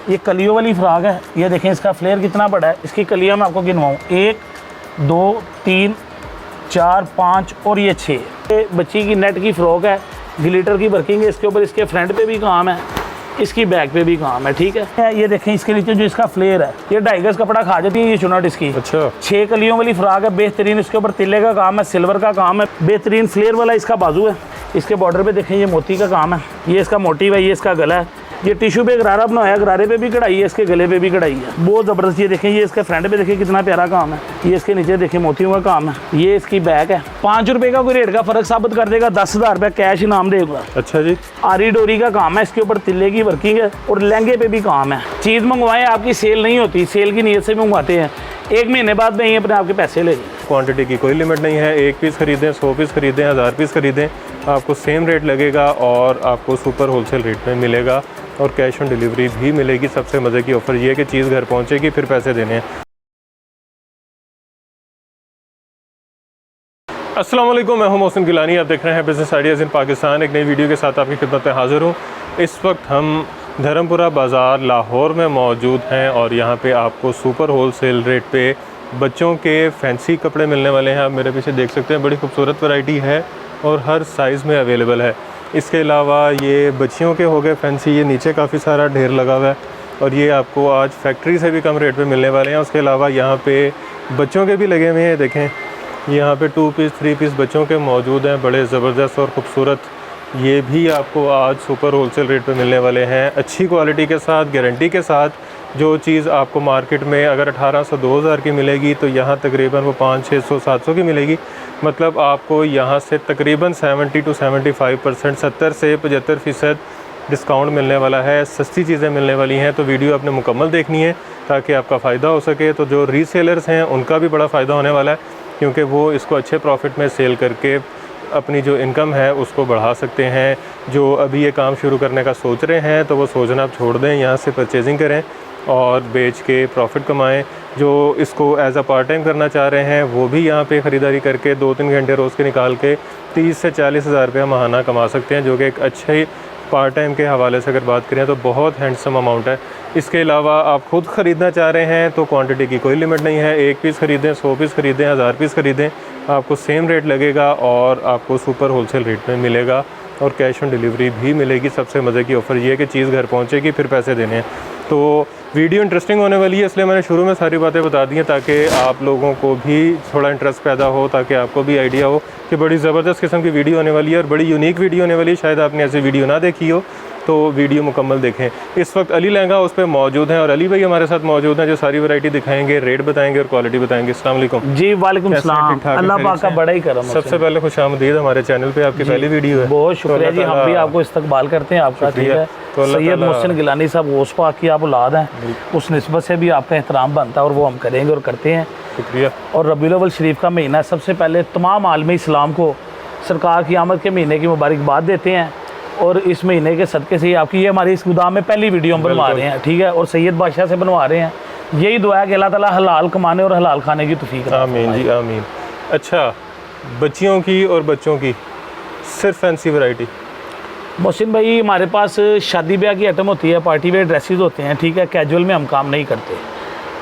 ये कलियों वाली फ्रॉक है। ये देखें इसका फ्लेयर कितना बड़ा है। इसकी कलियाँ मैं आपको गिनवाऊँ, 1 2 3 4 5 और ये 6। ये बच्ची की नेट की फ़्रॉक है, ग्लिटर की वर्किंग है इसके ऊपर। इसके फ्रंट पे भी काम है, इसकी बैक पे भी काम है, ठीक है। ये देखें इसके नीचे जो इसका फ्लेयर है, ये 2.5 गज कपड़ा खा जाती है ये चुनट इसकी। अच्छा। 6 कलियों वाली फ्रॉक है, बेहतरीन। इसके ऊपर तिल्ले का काम है, सिल्वर का काम है, बेहतरीन फ्लेयर वाला इसका बाजू है। इसके बॉर्डर पे देखें ये मोती का काम है, ये इसका मोटिव है, ये इसका गला है। ये टिश्यू पे गरारा बनाया, गरारे पे भी कढ़ाई है, इसके गले पे भी कढ़ाई है, बहुत ज़बरदस्त। ये देखें ये इसके फ्रंट पे देखें कितना प्यारा काम है। ये इसके नीचे देखें मोतियों का काम है। ये इसकी बैक है। 5 रुपये का कोई रेट का फ़र्क साबित कर देगा, 10,000 रुपये कैश इनाम देगा। अच्छा जी। आरी डोरी का काम है, इसके ऊपर तिल्ले की वर्किंग है और लहंगे पे भी काम है। चीज़ मंगवाएं, आपकी सेल नहीं होती, सेल की नीयत से मंगवाते हैं। 1 महीने बाद नहीं अपने आपके पैसे ले। क्वांटिटी की कोई लिमिट नहीं है, 1 पीस खरीदें, 100 पीस खरीदें, 1000 पीस खरीदें, आपको सेम रेट लगेगा और आपको सुपर होलसेल रेट में मिलेगा और कैश ऑन डिलीवरी भी मिलेगी। सबसे मज़े की ऑफ़र ये है कि चीज़ घर पहुंचेगी, फिर पैसे देने हैं। अस्सलाम वालेकुम, मैं हूं मोहसिन गिलानी, आप देख रहे हैं बिज़नेस आइडियाज़ इन पाकिस्तान। एक नई वीडियो के साथ आपकी खिदमत में हाज़िर हूं। इस वक्त हम धर्मपुरा बाज़ार लाहौर में मौजूद हैं और यहाँ पे आपको सुपर होलसेल रेट पे बच्चों के फैंसी कपड़े मिलने वाले हैं। आप मेरे पीछे देख सकते हैं, बड़ी खूबसूरत वैरायटी है और हर साइज़ में अवेलेबल है। इसके अलावा ये बच्चियों के हो गए फैंसी, ये नीचे काफ़ी सारा ढेर लगा हुआ है और ये आपको आज फैक्ट्री से भी कम रेट पे मिलने वाले हैं। उसके अलावा यहाँ पे बच्चों के भी लगे हुए हैं, देखें यहाँ पे 2 पीस 3 पीस बच्चों के मौजूद हैं, बड़े ज़बरदस्त और ख़ूबसूरत। ये भी आपको आज सुपर होलसेल रेट पे मिलने वाले हैं, अच्छी क्वालिटी के साथ, गारंटी के साथ। जो चीज़ आपको मार्केट में अगर 1800-2000 की मिलेगी तो यहाँ तकरीबन वो 500-600-700 की मिलेगी। मतलब आपको यहाँ से तकरीबन 70 to 75%, 70 से 75% डिस्काउंट मिलने वाला है। सस्ती चीज़ें मिलने वाली हैं, तो वीडियो आपने मुकम्मल देखनी है ताकि आपका फ़ायदा हो सके। तो जो रीसेलर्स हैं उनका भी बड़ा फ़ायदा होने वाला है, क्योंकि वो इसको अच्छे प्रॉफिट में सेल करके अपनी जो इनकम है उसको बढ़ा सकते हैं। जो अभी ये काम शुरू करने का सोच रहे हैं तो वो सोचना आप छोड़ दें, यहाँ से परचेजिंग करें और बेच के प्रॉफिट कमाएं। जो इसको एज़ अ पार्ट टाइम करना चाह रहे हैं वो भी यहाँ पे ख़रीदारी करके 2-3 घंटे रोज़ के निकाल के 30 से 40 हज़ार रुपया माहाना कमा सकते हैं, जो कि एक अच्छे पार्ट टाइम के हवाले से अगर बात करें तो बहुत हैंडसम अमाउंट है। इसके अलावा आप ख़ुद ख़रीदना चाह रहे हैं तो क्वांटिटी की कोई लिमिट नहीं है, 1 पीस ख़रीदें, 100 पीस ख़रीदें, 1000 पीस ख़रीदें, आपको सेम रेट लगेगा और आपको सुपर होलसेल रेट में मिलेगा और कैश ऑन डिलीवरी भी मिलेगी। सबसे मज़े की ऑफ़र ये है कि चीज़ घर पहुँचेगी, फिर पैसे देने हैं। तो वीडियो इंटरेस्टिंग होने वाली है, इसलिए मैंने शुरू में सारी बातें बता दी हैं ताकि आप लोगों को भी थोड़ा इंटरेस्ट पैदा हो, ताकि आपको भी आइडिया हो कि बड़ी ज़बरदस्त किस्म की वीडियो होने वाली है और बड़ी यूनिक वीडियो होने वाली है। शायद आपने ऐसी वीडियो ना देखी हो, तो वीडियो मुकम्मल देखें। इस वक्त अली लहंगा उस पर मौजूद हैं और अली भाई हमारे साथ मौजूद हैं, जो सारी वैरायटी दिखाएंगे, रेट बताएंगे और क्वालिटी बताएंगे। अस्सलाम वालेकुम जी। वालेकुम सलाम, अल्लाह पाक का बड़ा ही करम। सबसे पहले खुशामदीद हमारे चैनल पे, आपकी पहली वीडियो है, बहुत शुक्रिया जी। हम भी आपको इस्तकबाल करते हैं आपका, ठीक है। सैयद मोहसिन गिलानी साहब गौस पाक की आप औलाद हैं, उस निस्बत से भी आपका एहतराम बनता है और वो हम करेंगे और करते हैं। शुक्रिया। और रबीउल अव्वल शरीफ का महीना, सबसे पहले तमाम आलमी इस्लाम को सरकार की आमद के महीने की मुबारकबाद देते हैं और इस महीने के सदक़े से ही आपकी ये हमारी इस गोदाम में पहली वीडियो हम बनवा रहे हैं, ठीक है। और सैयद बादशाह से बनवा रहे हैं। यही दुआ है कि अल्लाह ताला हलाल कमाने और हलाल खाने की तौफीक। आमीन जी आमीन। अच्छा, बच्चियों की और बच्चों की सिर्फ फैंसी वैरायटी? मोहसिन भाई हमारे पास शादी ब्याह की आइटम होती है, पार्टी वेयर ड्रेसेस होते हैं, ठीक है। कैजुअल में हम काम नहीं करते,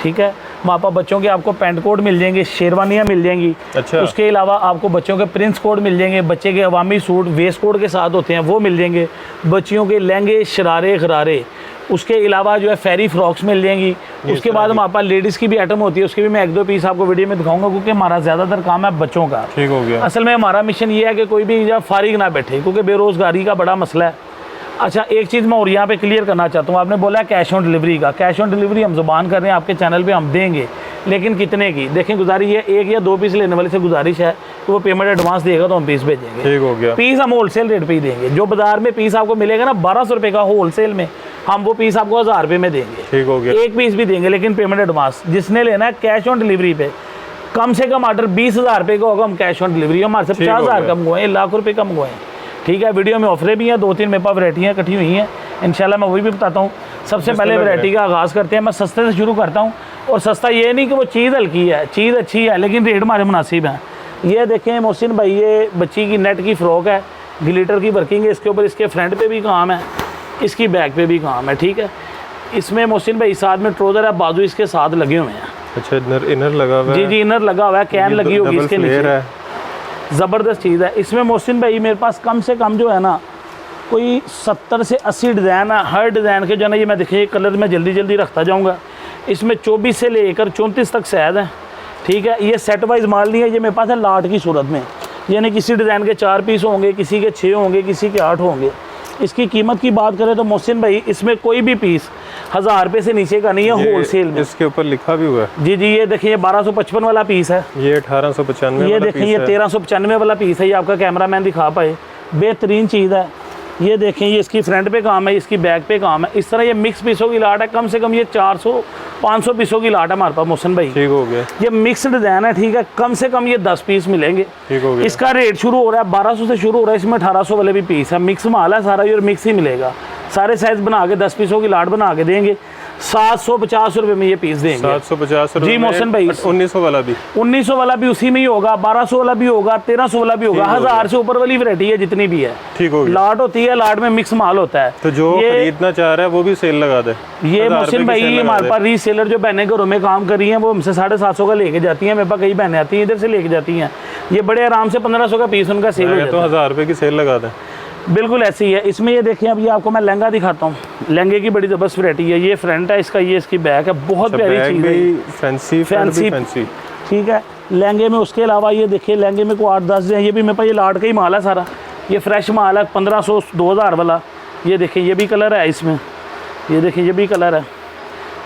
ठीक है। वहाँ पर बच्चों के आपको पैंट कोट मिल जाएंगे, शेरवानियाँ मिल जाएंगी। अच्छा। उसके अलावा आपको बच्चों के प्रिंस कोट मिल जाएंगे, बच्चे के अवामी सूट वेस्ट कोट के साथ होते हैं वो मिल जाएंगे, बच्चियों के लहंगे शरारे गरारे, उसके अलावा जो है फेरी फ्रॉक्स मिल जाएंगी। उसके बाद हमारे पास लेडीज़ की भी आइटम होती है, उसके भी मैं 1-2 पीस आपको वीडियो में दिखाऊंगा, क्योंकि हमारा ज़्यादातर काम है बच्चों का। ठीक हो गया। असल में हमारा मिशन ये है कि कोई भी जब फारिग ना बैठे, क्योंकि बेरोज़गारी का बड़ा मसला है। अच्छा, एक चीज़ मैं और यहाँ पे क्लियर करना चाहता हूँ, आपने बोला कैश ऑन डिलीवरी का। कैश ऑन डिलीवरी हम ज़ुबान कर रहे हैं, आपके चैनल पे हम देंगे, लेकिन कितने की देखें, गुजारिश है 1 या 2 पीस लेने वाले से गुजारिश है कि वो पेमेंट एडवांस देगा तो हम पीस भेजेंगे। ठीक हो गया। पीस हम होलसेल रेट पे ही देंगे। जो बाजार में पीस आपको मिलेगा ना 1200 रुपये का होलसेल में, हम वो पीस आपको 1000 रुपये में देंगे। ठीक हो गया। 1 पीस भी देंगे, लेकिन पेमेंट एडवांस जिसने लेना है कैश ऑन डिलीवरी पे। कम से कम ऑर्डर 20,000 रुपये का होगा, हम कैश ऑन डिलीवरी हमारे से 50,000 का मंगवाएं, लाख रुपये का मंगवाएं, ठीक है। वीडियो में ऑफरें भी हैं, 2-3 मेरे पास वैरायटियाँ इकट्ठी हुई हैं, इंशाल्लाह मैं वही भी बताता हूँ। सबसे पहले वैरायटी का आगाज़ करते हैं, मैं सस्ते से शुरू करता हूँ। और सस्ता ये नहीं कि वो चीज़ हल्की है, चीज़ अच्छी है, लेकिन रेट हमारे मुनासिब हैं। ये देखें मोहसिन भाई, ये बच्ची की नेट की फ़्रॉक है, ग्लिटर की वर्किंग है इसके ऊपर, इसके फ्रंट पे भी काम है, इसकी बैक पे भी काम है, ठीक है। इसमें मोहसिन भाई साथ में ट्रोजर है, बाजू इसके साथ लगे हुए हैं। अच्छा, इनर लगा हुआ है। जी जी, इनर लगा हुआ है, कैन लगी होगी इसके नीचे, ज़बरदस्त चीज़ है। इसमें मोहसिन भाई मेरे पास कम से कम जो है ना कोई 70 से 80 डिज़ाइन है। हर डिज़ाइन के जो है ना, ये मैं देखिए कलर में जल्दी जल्दी रखता जाऊँगा। इसमें 24 से लेकर 34 तक साइज़ है, ठीक है। ये सेट वाइज माल नहीं है, ये मेरे पास है लाट की सूरत में, यानी किसी डिज़ाइन के 4 पीस होंगे, किसी के 6 होंगे, किसी के 8 होंगे। इसकी कीमत की बात करें तो मोहसिन भाई इसमें कोई भी पीस 1000 रुपये से नीचे का नहीं है होलसेल में। इसके ऊपर लिखा भी हुआ है। जी जी, ये देखिए 1255 वाला पीस है, ये 1895, ये देखिए ये 1395 वाला पीस है। ये आपका कैमरामैन दिखा पाए, बेहतरीन चीज़ है। ये देखें, ये इसकी फ्रंट पे काम है, इसकी बैक पे काम है। इस तरह ये मिक्स पीसों की लाट है, कम से कम ये 400-500 पीसों की लाट है हमारे पास मोहसिन भाई। ठीक हो गया। ये मिक्स डिज़ाइन है, ठीक है, कम से कम ये 10 पीस मिलेंगे। ठीक हो गया। इसका रेट शुरू हो रहा है 1200 से शुरू हो रहा है, इसमें 1800 वाले भी पीस है। मिक्स माल है सारा, और मिक्स ही मिलेगा। सारे साइज बना के 10 पीसों की लाट बना के देंगे, 750 रुपये में ये पीस देंगे। 750 जी मोहसिन भाई। 1900 वाला भी, 1900 वाला भी उसी में ही होगा, 1200 वाला भी होगा, 1300 वाला भी होगा। 1000 से ऊपर वाली वैरायटी है जितनी भी है। ठीक हो गया। लाट होती है, लाट में मिक्स माल होता है। तो जो खरीदना चाह रहा है वो भी सेल लगा दे। ये मोहसिन भाई हमारे पास रीसेलर जो बहनें घरों में काम कर रही हैं, वो हमसे 750 का लेके जाती हैं। मेरे पास कई बहनें आती हैं इधर से लेके जाती हैं, ये बड़े आराम से 1500 का पीस उनका सेल हो जाता है। तो 1000 रुपये की सेल लगा दें। बिल्कुल ऐसी ही है। इसमें ये देखिए, अभी आपको मैं लहंगा दिखाता हूँ। लहंगे की बड़ी ज़बरदस्त वैरायटी है। ये फ्रंट है इसका, ये इसकी बैक है, बहुत प्यारी चीज़ है, फैंसी, ठीक है। लहंगे में उसके अलावा ये देखिए, लहंगे में को 8-10 हैं। ये भी मेरे पास ये लाट का ही माल है सारा, ये फ्रेश माल है, 1500-2000 वाला। ये देखिए, ये भी कलर है इसमें, ये देखिए ये भी कलर है,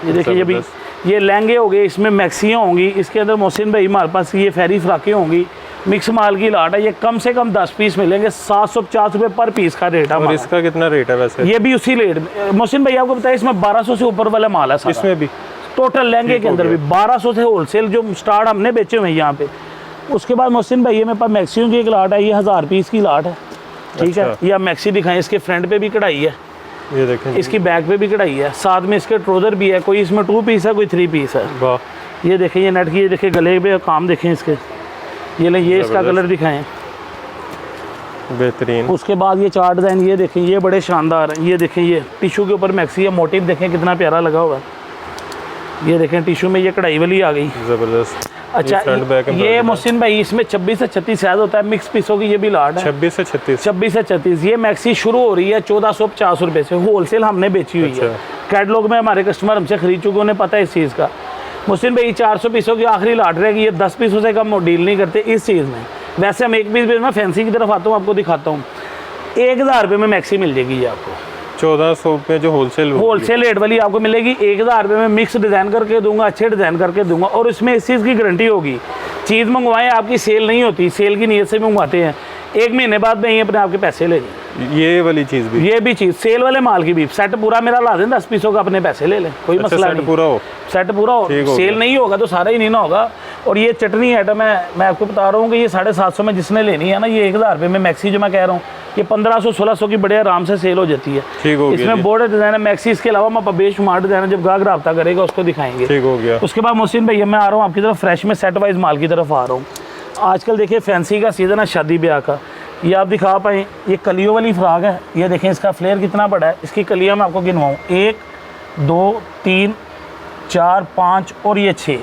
ये देखिए ये भी। ये लहंगे हो गए, इसमें मैक्सियाँ होंगी, इसके अंदर मोहसिन भाई हमारे पास ये फेरी फ्राकें होंगी। मिक्स माल की लाट है, ये कम से कम 10 पीस मिलेंगे, 750 रुपये पर पीस का रेट है। और इसका कितना रेट है वैसे? ये भी उसी रेट में मोहसिन भाई आपको बताया, इसमें 1200 से ऊपर वाला माल है सारा। इसमें भी टोटल लहंगे के अंदर भी 1200 से होलसेल जो स्टार्ट हमने बेचे हुए हैं यहाँ पे। उसके बाद मोहसिन भाई ये मेरे पास मैक्सियों की एक लाट है, ये 1000 पीस की लाट है, ठीक है। ये आप मैक्सी दिखाएं, इसके फ्रंट पे भी कढ़ाई है, ये देखें, इसकी बैक पे भी कढ़ाई है, साथ में इसके ट्रोजर भी है। कोई इसमें 2 पीस है, कोई 3 पीस है। ये देखें, ये नेट की, ये देखें गले पे काम देखें इसके, ये इसका कलर दिखाएं, बेहतरीन। उसके बाद ये 4 डिज़ाइन ये देखें, ये बड़े शानदार हैं। ये देखें, ये टिशू के ऊपर मैक्सी है, मोटिव देखें कितना प्यारा लगा हुआ है। ये देखें टिशू में ये कढ़ाई वाली आ गई, ज़बरदस्त। अच्छा ये मोहसिन भाई इसमें 26 से 36 साइज होता है, मिक्स पीसों की ये भी लाट है। 26 से 36 ये मैक्सी शुरू हो रही है 1450 रुपये से, होलसेल हमने बेची हुई है। कैटलॉग में हमारे कस्टमर हमसे खरीद चुके, उन्हें पता है इस चीज़ का। मोहसिन भाई 400 पीसों की आखिरी लाट रहेगी, ये 10 पीसों से कम डील नहीं करते इस चीज़ में। वैसे हम एक पीस भी मैं फैंसी की तरफ आता हूँ, आपको दिखाता हूँ। 1000 रुपये में मैक्सी मिल जाएगी ये आपको, 1400 में जो होलसेल रेट वाली आपको मिलेगी। 1000 रुपये में मिक्स डिज़ाइन करके दूंगा, अच्छे डिज़ाइन करके दूंगा, और इसमें इस चीज़ की गारंटी होगी, चीज़ मंगवाएं आपकी सेल नहीं होती, सेल की नीयत से मंगवाते हैं, 1 महीने बाद में ही अपने आपके पैसे ले जाए। ये वाली चीज़ भी, ये भी चीज़ सेल वाले माल की भी, सेट पूरा मेरा ला दें 10 पीसों का, अपने पैसे ले लें, कोई मसला नहीं। सेट पूरा हो, सेल नहीं होगा तो सारा ही नहीं ना होगा। और ये चटनी आइटम है, मैं आपको बता रहा हूँ कि ये 750 में जिसने लेनी है ना, ये 1000 रुपये में मैक्सी जो मैं कह रहा हूँ, ये 1500-1600 की बड़े आराम से सेल हो जाती है। इसमें बॉर्डर डिज़ाइन है मैक्सी, इसके अलावा मैं बेशुमार डिज़ाइन है, जब गाहक रब्ता करेगा उसको दिखाएंगे। ठीक हो गया। उसके बाद मोहसिन भैया मैं आ रहा हूँ आपकी तरफ फ्रेश में सेट वाइज माल की तरफ आ रहा हूँ। आजकल देखिए फैंसी का सीज़न है, शादी ब्याह का, ये आप दिखा पाएँ, ये कलियों वाली फ्राक है। ये देखें इसका फ्लेयर कितना बड़ा है, इसकी कलियाँ मैं आपको गिनवाऊँ, 1 2 3 4 5 और ये 6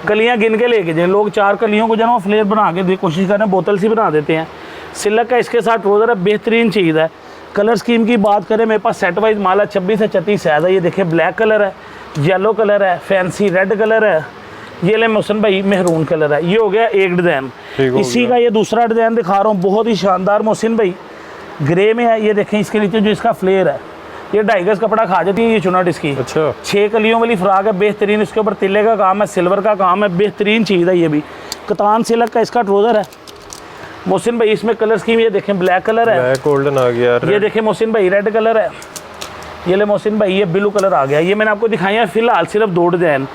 कलियाँ गिन के लेके जाए। लोग 4 कलियों को जो है फ्लेयर बना के कोशिश कर रहे हैं, बोतल सी बना देते हैं। सिल्क का इसके साथ ट्रोज़र है, बेहतरीन चीज़ है। कलर स्कीम की बात करें, मेरे पास सेट वाइज माल है, 26 से 36 साइज़ है। ये देखिए ब्लैक कलर है, येलो कलर है, फैंसी रेड कलर है, ये ले मोहसिन भाई मेहरून कलर है। ये हो गया एक डिज़ाइन। इसी का ये दूसरा डिज़ाइन दिखा रहा हूँ, बहुत ही शानदार मोहसिन भाई, ग्रे में है। ये देखें इसके नीचे जो इसका फ्लेयर है, ये 2.5 गज कपड़ा खा जाती है ये चुनट इसकी। अच्छा। 6 कलियों वाली फ्राक है, बेहतरीन। इसके ऊपर तिल्ले का काम है, सिल्वर का काम है, बेहतरीन चीज़ है। ये भी कतान सिल्क का इसका ट्रोज़र है मोहसिन भाई। इसमें कलर स्कीम ये देखें, ब्लैक कलर है, गोल्डन आ गया। ये देखें मोहसिन भाई रेड कलर है, ये ले मोहसिन भाई ये ब्लू कलर आ गया। ये मैंने आपको दिखाई है फिलहाल सिर्फ 2 डिज़ाइन।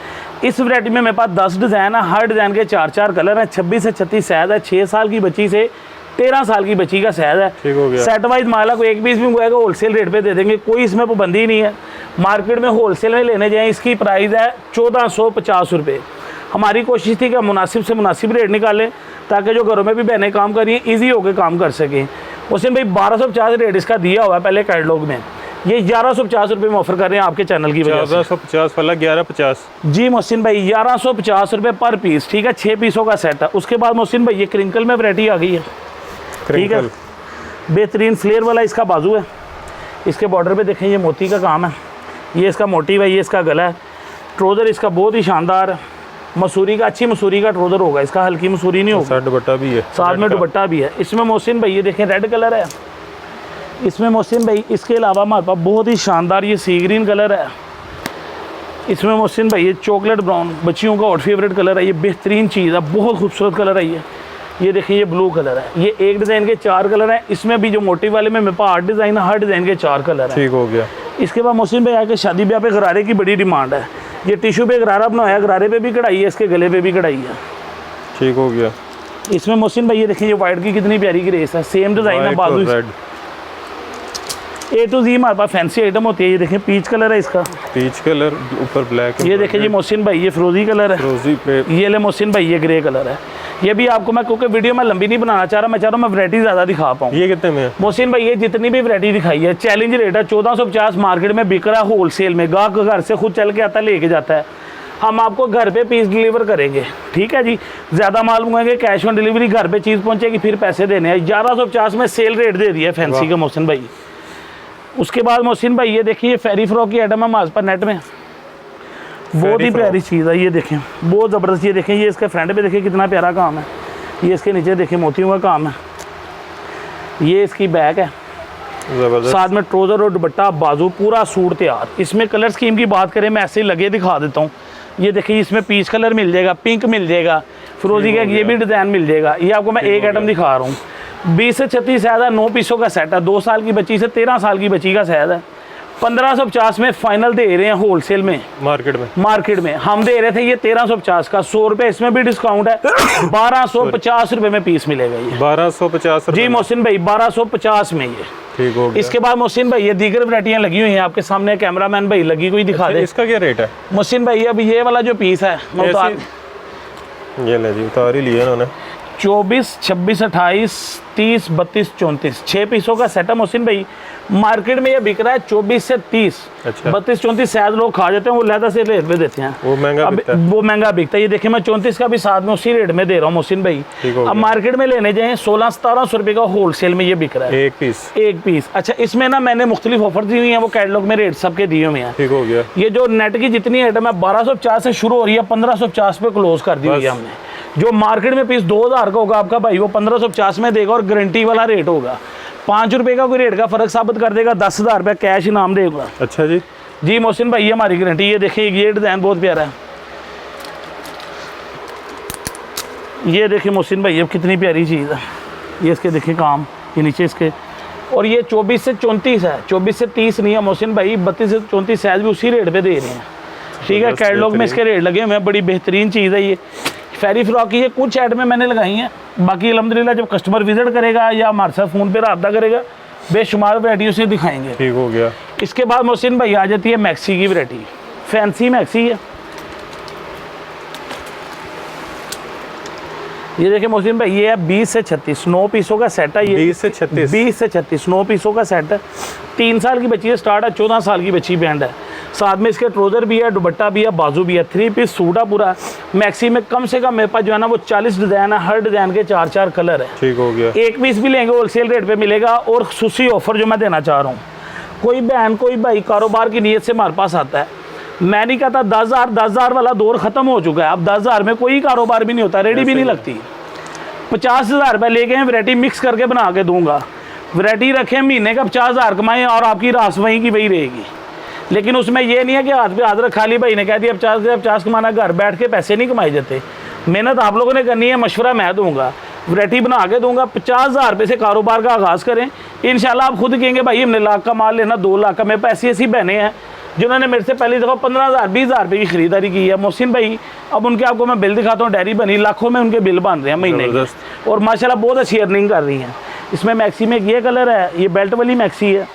इस वैरायटी में मेरे पास 10 डिज़ाइन है, हर डिज़ाइन के 4-4 कलर हैं। 26 से 36 साइज़ है, 6 साल की बच्ची से 13 साल की बच्ची का साइज़ है। सेट वाइज माला को एक पीस भी मंगवाएगा होलसेल रेट पे दे देंगे, कोई इसमें पाबंदी नहीं है। मार्केट में होलसेल में लेने जाएँ, इसकी प्राइस है 1450 रुपये। हमारी कोशिश थी कि हम मुनासिब से मुनासिब रेट निकालें, ताकि जो घरों में भी बहनें काम कर रही हैं ईजी होकर काम कर सकें। मोहसिन भाई 1250 रेट इसका दिया हुआ है पहले कैटलॉग में। ये 1150 रुपये में ऑफर कर रहे हैं आपके चैनल की वजह से। 1150 वाला 1150 जी मोहसिन भाई, 1150 रुपये पर पीस, ठीक है। 6 पीसों का सेट है। उसके बाद मोहसिन भाई ये क्रिंकल में वैरायटी आ गई है, ठीक है। बेहतरीन फ्लेयर वाला इसका बाजू है। इसके बॉर्डर पे देखें ये मोती का काम है, ये इसका मोटिव है, ये इसका गला है। ट्रोज़र इसका बहुत ही शानदार मसूरी का, अच्छी मसूरी का ट्रोज़र होगा इसका, हल्की मसूरी नहीं होगा। साथ दुपट्टा भी है, साथ में दुपट्टा भी है। इसमें मोहसिन भाई ये देखें रेड कलर है इसमें मोहसिन भाई। इसके अलावा हमारे पास बहुत ही शानदार ये सी ग्रीन कलर है। इसमें मोहसिन भाई ये चॉकलेट ब्राउन, बच्चियों का और फेवरेट कलर है। ये बेहतरीन चीज़ है, बहुत खूबसूरत कलर है ये देखिए ये ब्लू कलर है। ये एक डिज़ाइन के 4 कलर हैं। इसमें भी जो मोटिव वाले में मेरे पास 8 डिज़ाइन है, हर डिज़ाइन के 4 कलर हैं। ठीक हो गया। इसके बाद मोहसिन भाई आके शादी ब्याह पे गरारे की बड़ी डिमांड है। ये टिश्यू पे गरारा बनाया, गरारे पे भी कढ़ाई है, इसके गले पे भी कढ़ाई है। ठीक हो गया। इसमें मोहसिन भाई ये देखिए ये वाइट की कितनी प्यारी ग्रेस है, सेम डिज़ाइन है, बाजू A to Z हमारे पास फैंसी आइटम होती है। ये देखें पीच कलर है इसका, पीच कलर ऊपर ब्लैक। ये देखें जी मोहसिन भाई ये फिरोजी कलर है, फिरोजी पे ये ले मोहसिन भाई ये ग्रे कलर है। ये भी आपको मैं, क्योंकि वीडियो में लंबी नहीं बनाना चाह रहा, मैं चाह रहा हूँ मैं वैरायटी ज़्यादा दिखा पाऊँ। ये कितने में है मोहसिन भाई? ये जितनी भी वैरायटी दिखाई है चैलेंज रेट है 1450। मार्केट में बिक रहा है होलसेल में, गाहक घर से खुद चल के आता है लेके जाता है। हम आपको घर पे पीस डिलीवर करेंगे, ठीक है जी। ज़्यादा माल मंगाएंगे, कैश ऑन डिलीवरी, घर पे चीज़ पहुंचेगी, फिर पैसे देने हैं। 1150 में सेल रेट दे दिया फैंसी का मोहसिन भाई। उसके बाद मोहसिन भाई ये देखिए फेरी फ्रॉक की आइटम है हमारे पास नेट में, बहुत ही प्यारी चीज़ है। ये देखें बहुत ज़बरदस्त। ये देखें ये इसके फ्रंट पे देखिए कितना प्यारा काम है। ये इसके नीचे देखिए मोतियों का काम है। ये इसकी बैक है, साथ में ट्रोज़र और दुपट्टा, बाजू, पूरा सूट तैयार। इसमें कलर स्कीम की बात करें, मैं ऐसे ही लगे दिखा देता हूँ। ये देखिए इसमें पीच कलर मिल जाएगा, पिंक मिल जाएगा, फिरोजी का ये भी डिज़ाइन मिल जाएगा। ये आपको मैं एक आइटम दिखा रहा हूँ। 20 से 36 साइज है, 9 पीसों का सेट है। 2 साल की बच्ची से 13 साल की बच्ची का साइज है। 1550 में फाइनल दे रहे हैं होलसेल में। मार्केट में हम दे रहे थे ये 1350 का, 100 रुपये इसमें भी डिस्काउंट है। 1250 रुपये में पीस मिलेगा ये। 1250 जी मोहसिन भाई 1250 में ये। ठीक हो गया। इसके बाद मोहसिन भाई ये दीगर वैरायटियाँ लगी हुई हैं आपके सामने, कैमरामैन भाई लगी हुई दिखा दे। इसका क्या रेट है मोहसिन भाई? अब ये वाला जो पीस है ये ले जी, उतार ही लिया उन्होंने। 24, 26, 28, 30, 32, 34 6 पीसों का सेट है मोहसिन भाई। मार्केट में ये बिक रहा है 24 से 30। अच्छा। 32, 34 शायद लोग खा जाते हैं, वो लहदा से रेट में देते हैं, वो महंगा बिकता है। ये देखिए मैं 34 का भी साथ में उसी रेट में दे रहा हूँ मोहसिन भाई। अब मार्केट में लेने जाए 1600-1700 रुपये का होलसेल में ये बिक रहा है एक पीस। अच्छा, इसमें ना मैंने मुख्तलिफ ऑफर दी हुई है, वो कैटलॉग में रेट सबके दिए हुए हैं। ठीक हो गया। ये जो नेट की जितनी आइटम है 1250 से शुरू हो रही है, 1550 पे क्लोज कर दी हुई है हमने। जो मार्केट में पीस 2000 का होगा आपका भाई, वो 1550 में देगा और गारंटी वाला रेट होगा। 5 रुपए का कोई रेट का फर्क साबित कर देगा, 10,000 रुपये कैश इनाम देगा। अच्छा जी। जी मोहसिन भाई ये हमारी गारंटी। ये देखिए ये डिज़ाइन बहुत प्यारा है। ये देखिए मोहसिन भाई ये कितनी प्यारी चीज़ है। ये इसके देखिए काम, ये नीचे इसके, और ये 24 से 34 है, 24 से 30 नहीं है मोहसिन भाई। 32 से 34 साइज भी उसी रेट पे दे रहे हैं, ठीक है। कैटलॉग में इसके रेट लगे हुए हैं, बड़ी बेहतरीन चीज़ है ये। फेरी फ्रॉक की ये कुछ ऐड में मैंने लगाई हैं, बाकी अल्हम्दुलिल्लाह जब कस्टमर विजिट करेगा या हमारे साथ फ़ोन पे रब्ता करेगा, बेशुमार वैरायटी से दिखाएंगे। ठीक हो गया। इसके बाद मोहसिन भाई आ जाती है मैक्सी की वैरायटी, फैंसी मैक्सी है। ये देखिए मोहसिन भाई ये है 20 से 36 9 पीसों का सेट है। ये 20 से 36 9 पीसों का सेट है। 3 साल की बच्ची से स्टार्ट है, 14 साल की बच्ची बैंड है। साथ में इसके ट्रोज़र भी है, दुपट्टा भी है, बाजू भी है। 3 पीस सूट है पूरा। मैक्सी में कम से कम मेरे पास जो है ना वो 40 डिज़ाइन है, हर डिज़ाइन के 4-4 कलर है। ठीक हो गया। एक पीस भी लेंगे होलसेल रेट पे मिलेगा। और खुशी ऑफर जो मैं देना चाह रहा हूँ, कोई बहन कोई भाई कारोबार की नीयत से हमारे पास आता है, मैं नहीं कहता 10,000 वाला दौर ख़त्म हो चुका है। अब 10,000 में कोई कारोबार भी नहीं होता, रेडी भी नहीं लगती। 50,000 रुपये लेके वैरायटी मिक्स करके बना के दूंगा। वैरायटी रखें, महीने का 50,000 कमाएं और आपकी रास वहीं की वही रहेगी। लेकिन उसमें ये नहीं है कि हाथ पे हाथ रखा ली भाई ने कह दिया 50 कमाना, घर बैठ के पैसे नहीं कमाए जाते। मेहनत आप लोगों ने करनी है, मशवरा मैं दूंगा, वैरायटी बना के दूंगा। 50,000 रुपये से कारोबार का आगाज़ करें, इंशाल्लाह आप खुद कहेंगे भाई हमने लाख का माल लेना, 2 लाख का। मेरे पास ऐसी बहनें हैं जिन्होंने मेरे से पहली दफ़ा 15,000 20,000 रुपये की खरीदारी की है मोहसिन भाई। अब उनके आपको मैं बिल दिखाता हूँ, डायरी बनी, लाखों में उनके बिल बन रहे हैं महीने के, और माशाल्लाह बहुत अच्छी अर्निंग कर रही हैं। इसमें मैक्सी में ये कलर है, ये बेल्ट वाली मैक्सी है।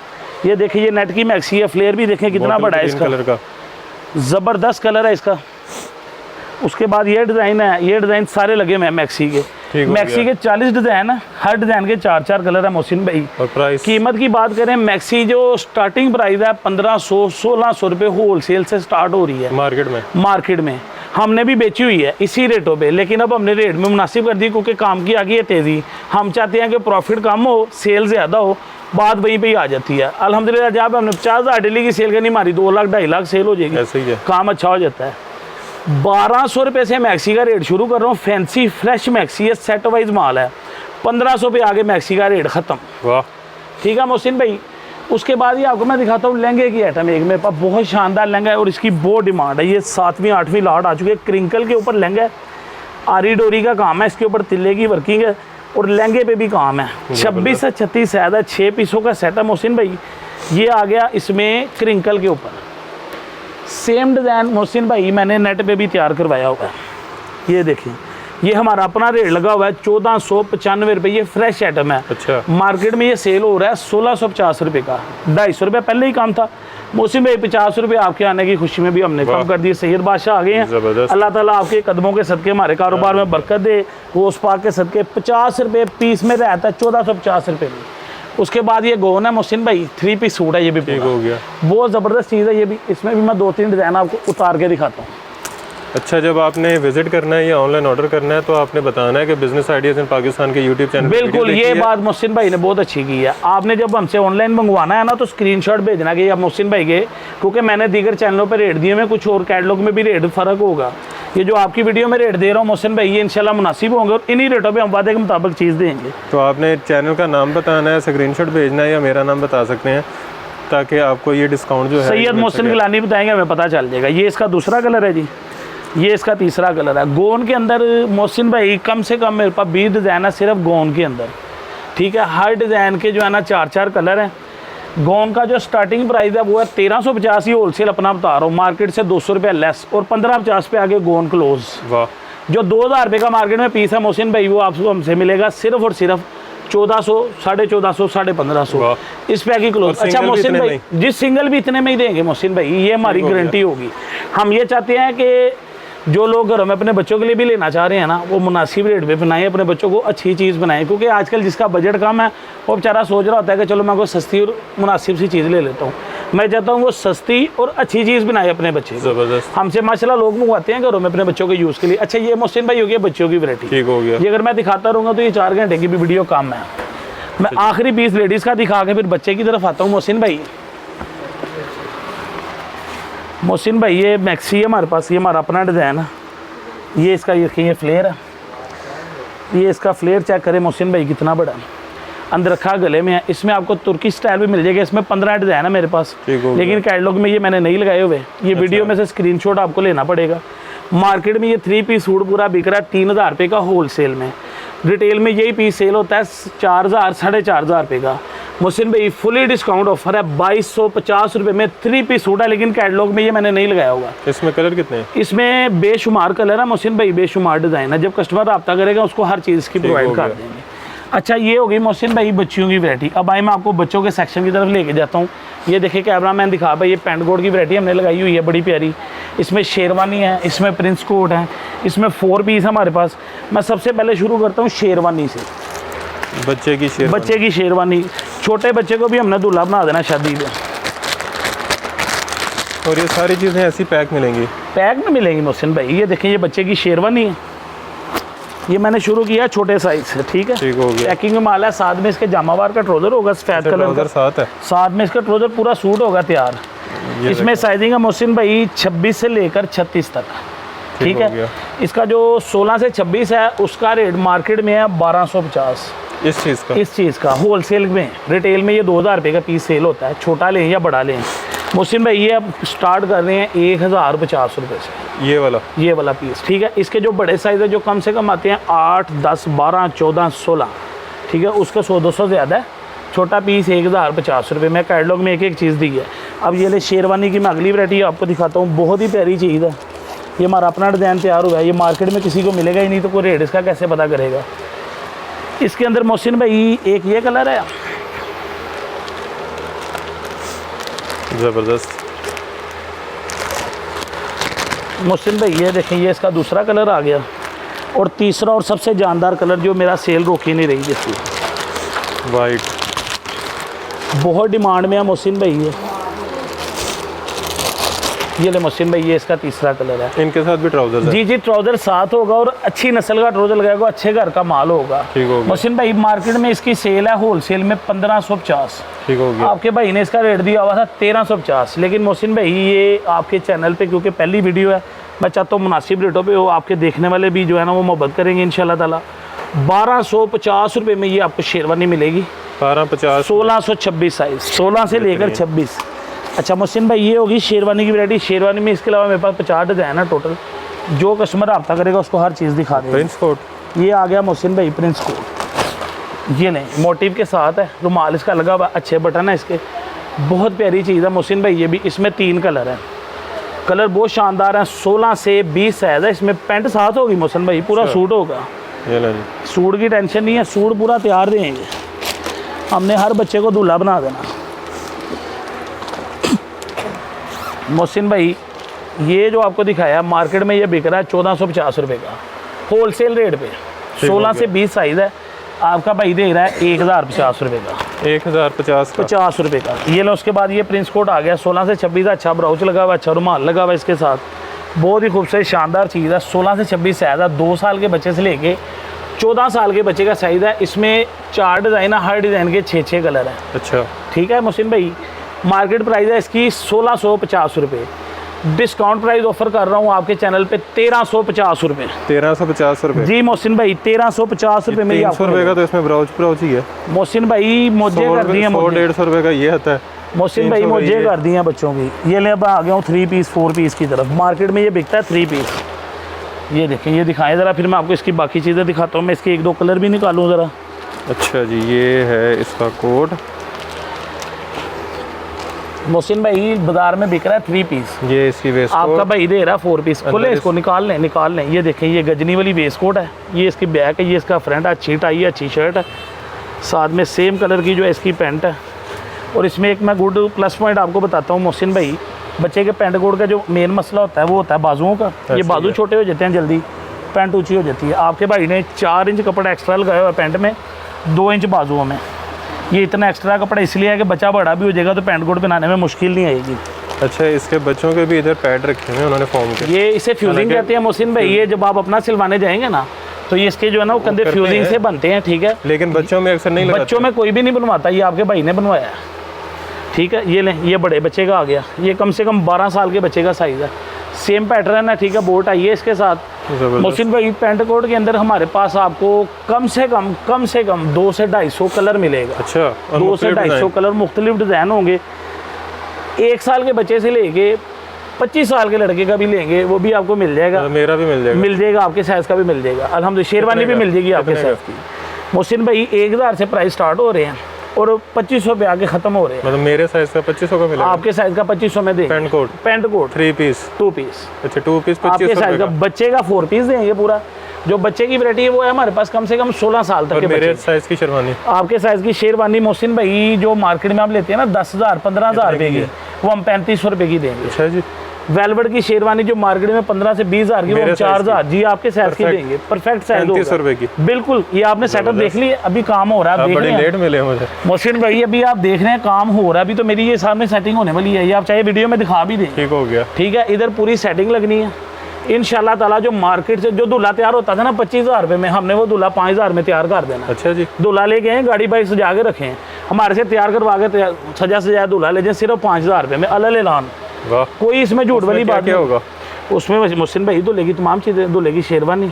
ये देखिए ये नेट की मैक्सी है, फ्लेयर भी देखें कितना बड़ा है इसका, कलर का ज़बरदस्त कलर है इसका। उसके बाद ये डिज़ाइन है, ये डिज़ाइन सारे लगे हुए हैं मैक्सी के। मैक्सी के 40 डिज़ाइन है, हर डिज़ाइन के 4-4 कलर है मोहसिन भाई। और प्राइस कीमत की बात करें, मैक्सी जो स्टार्टिंग प्राइस है 1500-1600 रुपये होल सेल से स्टार्ट हो रही है मार्केट में। हमने भी बेची हुई है इसी रेटों पे, लेकिन अब हमने रेट में मुनासिब कर दी क्योंकि काम की आ गई है तेज़ी। हम चाहते हैं कि प्रॉफिट कम हो, सेल ज़्यादा हो, बात वहीं पे ही आ जाती है। अल्हम्दुलिल्लाह जब हमने 50,000 डेली की सेल करनी, हमारी 2 लाख 2.5 लाख सेल हो जाएगी। ऐसे ही है, काम अच्छा हो जाता है। 1200 रुपये से मैक्सी का रेट शुरू कर रहा हूँ। फैंसी फ्रेश मैक्सी है, सेट वाइज माल है। 1500 पे आगे मैक्सी का रेट ख़त्म। वाह, ठीक है मोहसिन भाई। उसके बाद ये आपको मैं दिखाता हूँ लहंगे की आइटम। एक मेरे पास बहुत शानदार लहंगा है और इसकी बहुत डिमांड है। ये 7वीं-8वीं लाट आ चुकी है। क्रिंकल के ऊपर लहंगा है, आरी डोरी का काम है, इसके ऊपर तिल्ले की वर्किंग है और लहंगे पे भी काम है। 26 से 36 शायद है, 6 पीसों का सेट है मोहसिन भाई। ये आ गया इसमें क्रिंकल के ऊपर। सेम डिज़ाइन मोहसिन भाई मैंने नेट पे भी तैयार करवाया हुआ है। ये देखिए, ये हमारा अपना रेट लगा हुआ है 1495 रुपये। ये फ्रेश आइटम है। अच्छा, मार्केट में ये सेल हो रहा है 1650 रुपये का। 250 रुपये पहले ही काम था मोहसिन भाई। 50 रुपये आपके आने की खुशी में भी हमने कम कर दिए। सैयद बादशाह आ गए हैं। अल्लाह ताला आपके कदमों के सदके हमारे कारोबार में बरकत दे। गोश्त पाक के सदके 50 रुपये पीस में रहता है, 1450 रुपये में। उसके बाद ये गोन है मोहसिन भाई, 3 पीस सूट है। ये भी ठीक हो गया, बहुत ज़बरदस्त चीज़ है ये भी। इसमें भी मैं 2-3 डिज़ाइन आपको उतार के दिखाता हूँ। अच्छा, जब आपने विजिट करना है या ऑनलाइन ऑर्डर करना है तो आपने बताना है कि बिजनेस आइडियाज़ इन पाकिस्तान के यूट्यूब चैनल। बिल्कुल, ये बात मोहसिन भाई ने बहुत अच्छी की है। आपने जब हमसे ऑनलाइन मंगवाना है ना तो स्क्रीनशॉट भेजना कि आप मोहसिन भाई के, क्योंकि मैंने दीगर चैनलों पर रेट दिए हुए, कुछ और कैटलॉग में भी रेट फ़र्क होगा। ये जो आपकी वीडियो में रेट दे रहा हूँ मोहसिन भाई, ये इंशाल्लाह मुनासिब होंगे और इन्हीं रेटों पे हम वादे के मुताबिक चीज़ देंगे। तो आपने चैनल का नाम बताना है, स्क्रीनशॉट भेजना है या मेरा नाम बता सकते हैं ताकि आपको ये डिस्काउंट जो है सैयद मोहसिन गिलानी बताएंगे, हमें पता चल जाएगा। ये इसका दूसरा कलर है जी, ये इसका तीसरा कलर है। गोन के अंदर मोहसिन भाई कम से कम मेरे पास 20 डिज़ाइन है सिर्फ गोन के अंदर। ठीक है, हर डिज़ाइन के जो है ना 4-4 कलर हैं। गोन का जो स्टार्टिंग प्राइस है वो है 1350 ही होलसेल अपना बता रहा हूँ, मार्केट से 200 रुपये लेस और 1550 पे आगे गोन क्लोज। वाह, जो 2000 रुपये का मार्केट में पीस है मोहसिन भाई, वो आपको हमसे मिलेगा सिर्फ और सिर्फ 1400, 1450, 1550 इस पे आगे क्लोज। अच्छा मोहसिन भाई, जिस सिंगल भी इतने में ही देंगे मोहसिन भाई, ये हमारी गारंटी होगी। हम ये चाहते हैं कि जो लोग घरों में अपने बच्चों के लिए भी लेना चाह रहे हैं ना, वो मुनासिब रेट पे बनाएं, अपने बच्चों को अच्छी चीज़ बनाएं। क्योंकि आजकल जिसका बजट कम है वो बेचारा सोच रहा होता है कि चलो मैं कोई सस्ती और मुनासिब सी चीज़ ले लेता हूँ। मैं चाहता हूँ वो सस्ती और अच्छी चीज़ बनाए अपने बच्चे। ज़बरदस्त। हमसे माशाल्लाह लोग मंगवाते हैं घरों में अपने बच्चों के यूज़ के लिए। अच्छा, ये मोहसिन भाई हो गया बच्चों की वैरायटी। ठीक हो गया। ये अगर मैं दिखाता रहूँगा तो ये 4 घंटे की भी वीडियो कम है। मैं आखिरी पीस लेडीज़ का दिखा के फिर बच्चे की तरफ आता हूँ मोहसिन भाई। मोहसिन भाई ये मैक्सी है हमारे पास, ये हमारा अपना डिज़ाइन है। ये इसका ये फ्लेयर है, ये इसका फ्लेयर चेक करें मोहसिन भाई कितना बड़ा है। अंदर रखा गले में है। इसमें आपको तुर्की स्टाइल भी मिल जाएगा। इसमें 15 डिज़ाइन है मेरे पास, लेकिन कैटलॉग में ये मैंने नहीं लगाए हुए। ये वीडियो में से स्क्रीनशॉट आपको लेना पड़ेगा। मार्केट में ये 3 पीस सूट पूरा बिक रहा है 3000 रुपये का होल सेल में। रिटेल में यही पीस सेल होता है 4000, 4500 रुपये का। मोहसिन भाई फुली डिस्काउंट ऑफर है 2250 रुपये में 3 पीस सूट है, लेकिन कैटलॉग में ये मैंने नहीं लगाया होगा। इसमें कलर कितने हैं? इसमें बेशुमार कलर है मोहसिन भाई, बेशुमार डिज़ाइन है। जब कस्टमर रब्ता करेगा उसको हर चीज़ की प्रोवाइड कर देंगे। अच्छा, ये होगी मोहसिन भाई बच्चियों की वैरायटी। अब भाई मैं आपको बच्चों के सेक्शन की तरफ लेके जाता हूँ। ये देखिए कैमरा मैन दिखा भाई, ये पेंट कोट की वैरायटी हमने लगाई हुई है बड़ी प्यारी। इसमें शेरवानी है, इसमें प्रिंस कोट है, इसमें 4 पीस है हमारे पास। मैं सबसे पहले शुरू करता हूँ शेरवानी से। बच्चे की शेरवानी, छोटे बच्चे को भी हमने दूल्हा बना देना शादी में। और ये सारी चीज़ें ऐसी पैक मिलेंगी? पैक में मिलेंगी मोहसिन भाई। ये देखिए ये बच्चे की शेरवानी है, ये मैंने शुरू किया छोटे साइज से। ठीक है, ठीक हो गया। पैकिंग में माल है। साथ में इसके जामावार का ट्राउजर होगा सफेद कलर का, साथ में इसका ट्राउजर पूरा सूट होगा तैयार। इसमें साइजिंग है मोहसिन भाई 26 से लेकर 36 तक। ठीक है, इसका जो 16 से 26 है उसका रेट मार्केट में है 1250। इस चीज़ का होलसेल में। रिटेल में ये 2000 रुपये का पीस सेल होता है, छोटा लें या बड़ा लें। मोहसिन भाई ये अब स्टार्ट कर रहे हैं 1050 रुपये से ये वाला पीस। ठीक है, इसके जो बड़े साइज़ है जो कम से कम आते हैं 8, 10, 12, 14, 16। ठीक है, उसका 100-200 ज़्यादा है। छोटा पीस 1050 रुपये में। कैटलॉग में एक चीज़ दी है। अब ये ले शेरवानी की मैं अगली वैरायटी आपको दिखाता हूँ। बहुत ही प्यारी चीज़ है। ये हमारा अपना डिज़ाइन तैयार हुआ है। ये मार्केट में किसी को मिलेगा ही नहीं, तो कोई रेट इसका कैसे पता करेगा। इसके अंदर मोहसिन भाई एक ये कलर है, ज़बरदस्त। मोहसिन भाई ये देखें, ये इसका दूसरा कलर आ गया, और तीसरा और सबसे जानदार कलर जो मेरा सेल रोक ही नहीं रही जिसकी, वाइट, बहुत डिमांड में है मोहसिन भाई ये ले मोहसिन भाई, ये इसका तीसरा कलर है। इनके साथ भी ट्राउजर है? जी जी, ट्राउजर साथ होगा और अच्छी नस्ल का ट्राउजर लगाएगा, अच्छे घर का माल होगा। ठीक हो गया। मोहसिन भाई मार्केट में इसकी सेल है होलसेल में 1550। ठीक हो गया। आपके भाई ने इसका रेट दिया हुआ था 1350, लेकिन मोहसिन भाई ये आपके चैनल पे क्योंकि पहली वीडियो है, मैं चाहता हूँ मुनासिब रेटों पे वो आपके देखने वाले भी जो है ना वो मोहब्बत करेंगे इंशाल्लाह ताला। 1250 रुपये में ये आपको शेरवानी मिलेगी। 1250, 1626 साइज, 16 से लेकर 26। अच्छा मोहसिन भाई ये होगी शेरवानी की वैरायटी। शेरवानी में इसके अलावा मेरे पास 50 डिज़ाइन है टोटल, जो कस्टमर रब्ता करेगा उसको हर चीज़ दिखा देंगे। प्रिंस कोट, ये आ गया मोहसिन भाई प्रिंस कोट, ये नहीं मोटिव के साथ है, रुमाल इसका लगा हुआ, अच्छे बटन है इसके, बहुत प्यारी चीज़ है मोहसिन भाई। ये भी इसमें 3 कलर हैं, कलर बहुत शानदार हैं। 16 से 20 साइज है, इसमें पैंट साथ होगी मोहसिन भाई, पूरा सूट होगा। ये ले सूट की टेंशन नहीं है, सूट पूरा तैयार देंगे, हमने हर बच्चे को दूल्हा बना देना। मोहसिन भाई ये जो आपको दिखाया मार्केट में ये बिक रहा है 1450 रुपये का होलसेल रेट पे। 16 से 20 साइज़ है, आपका भाई दे रहा है 1050 रुपये का। 1050 रुपये का ये लो। उसके बाद ये प्रिंस कोट आ गया 16 से 26, अच्छा ब्राउच लगा हुआ, अच्छा रुमाल लगा हुआ इसके साथ, बहुत ही खूबसूरत शानदार चीज़ है। 16 से 26 साइज़ है, 2 साल के बच्चे से लेके 14 साल के बच्चे का साइज़ है। इसमें 4 डिज़ाइन है, हर डिज़ाइन के 6-6 कलर हैं। अच्छा ठीक है मोहसिन भाई, मार्केट प्राइस है इसकी 1650 रुपये, डिस्काउंट प्राइस ऑफर कर रहा हूँ आपके चैनल पे 1350 रुपये। 1350 रुपये जी मोहसिन भाई, 1350 रुपये में। 300 रुपये का तो इसमें ब्राउच ही है मोहसिन भाई, मोजे कर दिए, 100-150 रुपये का ये आता है मोहसिन भाई, मोजे कर दिए बच्चों की। ये ले अब आ गया हूँ 3 पीस 4 पीस की तरफ। मार्केट में ये बिकता है 3 पीस। ये देखें, ये दिखाएं ज़रा, फिर मैं आपको इसकी बाकी चीज़ें दिखाता हूँ। मैं इसके 1-2 कलर भी निकालूँ ज़रा। अच्छा जी, ये है इसका कोट। मोहसिन भाई बाजार में बिक रहा है 3 पीस, ये इसकी वेस्ट कोट आपका भाई दे रहा है 4 पीस। खोले इसको, निकाल लें। ये देखें, ये गजनी वाली वेस्ट कोट है, ये इसकी बैक है, ये इसका फ्रंट है, अच्छी टाई है, अच्छी शर्ट है, साथ में सेम कलर की जो है इसकी पैंट है। और इसमें एक मैं गुड प्लस पॉइंट आपको बताता हूँ मोहसिन भाई, बच्चे के पैंट कोट का जो मेन मसला होता है वो होता है बाजुओं का। ये बाजू छोटे हो जाते हैं जल्दी, पैंट ऊँची हो जाती है। आपके भाई ने 4 इंच कपड़ा एक्स्ट्रा लगाया हुआ है पैंट में, 2 इंच बाजुओं में। ये इतना एक्स्ट्रा कपड़ा इसलिए है कि बच्चा बड़ा भी हो जाएगा तो पैंट कोट पहनाने में मुश्किल नहीं आएगी। अच्छा, इसके बच्चों के भी इधर पैड रखे हुए हैं उन्होंने फॉर्म के। ये इसे फ्यूजिंग कहते हैं मोहसिन भाई। ये जब आप अपना सिलवाने जाएंगे ना तो ये इसके जो है ना वो कंधे फ्यूजिंग से बनते हैं। ठीक है, लेकिन बच्चों में अक्सर नहीं लगाते। बच्चों में कोई भी नहीं बनवाता, ये आपके भाई ने बनवाया है। ठीक है, ये लें, ये बड़े बच्चे का आ गया, ये कम से कम 12 साल के बच्चे का साइज़ है, सेम पैटर्न है। ठीक है, बोट आई है इसके साथ। मोहसिन भाई पेंट कोट के अंदर हमारे पास आपको कम से कम 200 से 250 कलर मिलेगा। अच्छा, 200 से 250 कलर, मुख्तलिफ डिज़ाइन होंगे। 1 साल के बच्चे से लेके 25 साल के लड़के का भी लेंगे वो भी आपको मिल जाएगा। मेरा भी मिल जाएगा, आपके साइज़ का भी मिल जाएगा अल्हम्दुलिल्लाह। शेरवानी भी मिल जाएगी आपके साइज़ की। मोहसिन भाई 1000 से प्राइस स्टार्ट हो रहे हैं और 2500 पे आके खत्म हो रहे हैं। मतलब मेरे साइज का 2500 का मिलेगा, आपके साइज का 2500 में देंगे। Pant coat 3 piece 2 piece. अच्छा, 2 पीस 2500 आपके साइज का। बच्चे का 4 पीस देंगे पूरा। जो बच्चे की वैरायटी है वो है हमारे पास कम से कम 16 साल तक के मेरे बच्चे। साइज की शेरवानी, आपके साइज की शेरवानी मोहसिन भाई जो मार्केट में आप लेते हैं ना 10,000 15,000 रुपए की, वो हम 3500 रुपए की देंगे। अच्छा जी। वेलवेट की शेरवानी जो मार्केट में 15 से 20,000 की, वो 4000 जी आपके साइज की देंगे। परफेक्ट साइज 3500 रुपए की। बिल्कुल, ये आपने सेटअप देख लिया, अभी काम हो रहा है। बड़ी लेट मिले मुझे मोहसिन भाई, अभी आप देख रहे हैं काम हो रहा है, अभी तो मेरी ये सामने सेटिंग होने वाली है, ये आप चाहे वीडियो में दिखा भी दें। ठीक हो गया। ठीक है, इधर पूरी सेटिंग लगनी है इंशाल्लाह ताला। जो मार्केट से जो दूल्हा तैयार होता था ना 25,000 रुपये में, हमने वो दूल्हा 5,000 में तैयार कर देना। अच्छा जी। दूल्हा लेके आए, गाड़ी बाइक सजा के रखें, हमारे से तैयार करवा के सजा दूल्हा ले जाए सिर्फ 5,000 रुपये में, अल ऐलान। कोई इसमें झूठ वाली बात नहीं होगा। उसमें मोहसिन भाई दूल्हे की तमाम चीज़ें, दूल्हे की शेरवानी,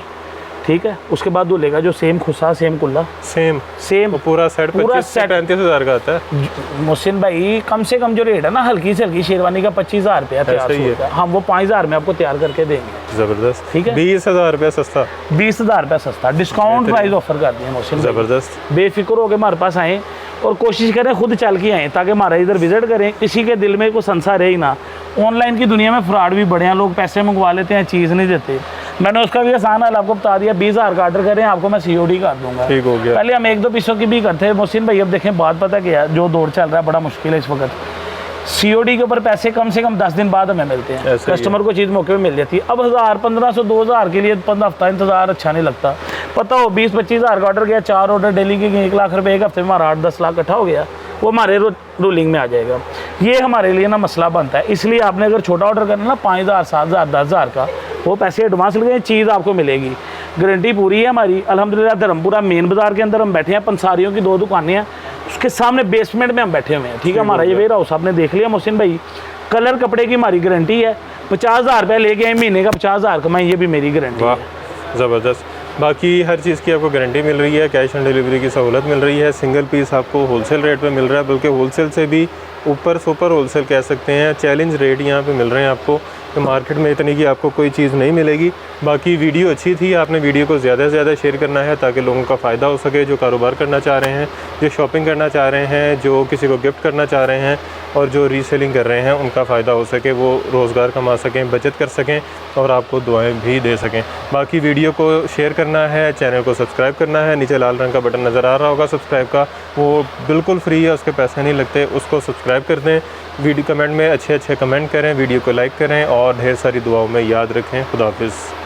ठीक है, उसके बाद दूल्हे का जो सेम खुसा, सेम कुल्ला, सेम पूरा सेट 35,000 का आता है। मोहसिन भाई कम से कम जो रेट है ना हल्की से हल्की शेरवानी का 25,000 रुपया तैयार, हम वो 5,000 में आपको तैयार करके देंगे। जबरदस्त। ठीक है, 20,000 रुपया सस्ता, 20,000 रुपया सस्ता, डिस्काउंट प्राइस ऑफर कर दिए मोहसिन। जबरदस्त। बेफिक्र होकर हमारे पास आएँ और कोशिश करें खुद चल के आएँ ताकि हमारा इधर विजिट करें, किसी के दिल में कोई संशय रहे ही ना। ऑनलाइन की दुनिया में फ्रॉड भी बढ़े हैं, लोग पैसे मंगवा लेते हैं, चीज़ नहीं देते। मैंने उसका भी आसान हाल आपको बता दिया, 20,000 का ऑर्डर करें, आपको मैं COD कर दूंगा। ठीक हो गया। पहले हम 1-2 पीसों की भी करते हैं मोहसिन भाई, अब देखें बात पता क्या है, जो दौर चल रहा है बड़ा मुश्किल है इस वक्त। COD के ऊपर पैसे कम से कम 10 दिन बाद हमें मिलते हैं, ऐसा ही है। कस्टमर को चीज़ मौके पे मिल जाती है। अब 1000 1500 2000 के लिए 15 हफ्ता इंतजार अच्छा नहीं लगता। पता हो 20-25 हज़ार का ऑर्डर गया, 4 ऑर्डर डेली के 1 लाख रुपए, एक हफ्ते में हमारा 8-10 लाख इकट्ठा हो गया, वो हमारे रूलिंग में आ जाएगा। ये हमारे लिए ना मसला बनता है। इसलिए आपने अगर छोटा ऑर्डर करना ना 5000 7000 10,000 का, वो पैसे एडवांस लगे, चीज़ आपको मिलेगी, गारंटी पूरी है हमारी। अल्हम्दुलिल्लाह धर्मपुरा मेन बाज़ार के अंदर हम बैठे हैं, पंसारियों की 2 दुकानें हैं, उसके सामने बेसमेंट में हम बैठे हुए हैं। ठीक है, हमारा ये वेयर हाउस आपने देख लिया मोहसिन भाई। कलर कपड़े की हमारी गारंटी है, 50,000 रुपये लेके आए, महीने का 50,000 कमाई, ये भी मेरी गारंटी है। ज़बरदस्त। बाकी हर चीज़ की आपको गारंटी मिल रही है, कैश ऑन डिलीवरी की सहूलत मिल रही है, सिंगल पीस आपको होलसेल रेट पे मिल रहा है, बल्कि होलसेल से भी ऊपर सुपर होलसेल कह सकते हैं। चैलेंज रेट यहाँ पे मिल रहे हैं आपको, तो मार्केट में इतनी की आपको कोई चीज़ नहीं मिलेगी। बाकी वीडियो अच्छी थी, आपने वीडियो को ज़्यादा से ज़्यादा शेयर करना है ताकि लोगों का फ़ायदा हो सके, जो कारोबार करना चाह रहे हैं, जो शॉपिंग करना चाह रहे हैं, जो किसी को गिफ्ट करना चाह रहे हैं और जो रीसेलिंग कर रहे हैं, उनका फ़ायदा हो सके, वो रोज़गार कमा सकें, बचत कर सकें और आपको दुआएं भी दे सकें। बाकी वीडियो को शेयर करना है, चैनल को सब्सक्राइब करना है, नीचे लाल रंग का बटन नज़र आ रहा होगा सब्सक्राइब का, वो बिल्कुल फ्री है, उसके पैसे नहीं लगते, उसको सब्सक्राइब कर दें। वीडियो कमेंट में अच्छे अच्छे कमेंट करें, वीडियो को लाइक करें और ढेर सारी दुआओं में याद रखें। खुदा हाफिज़।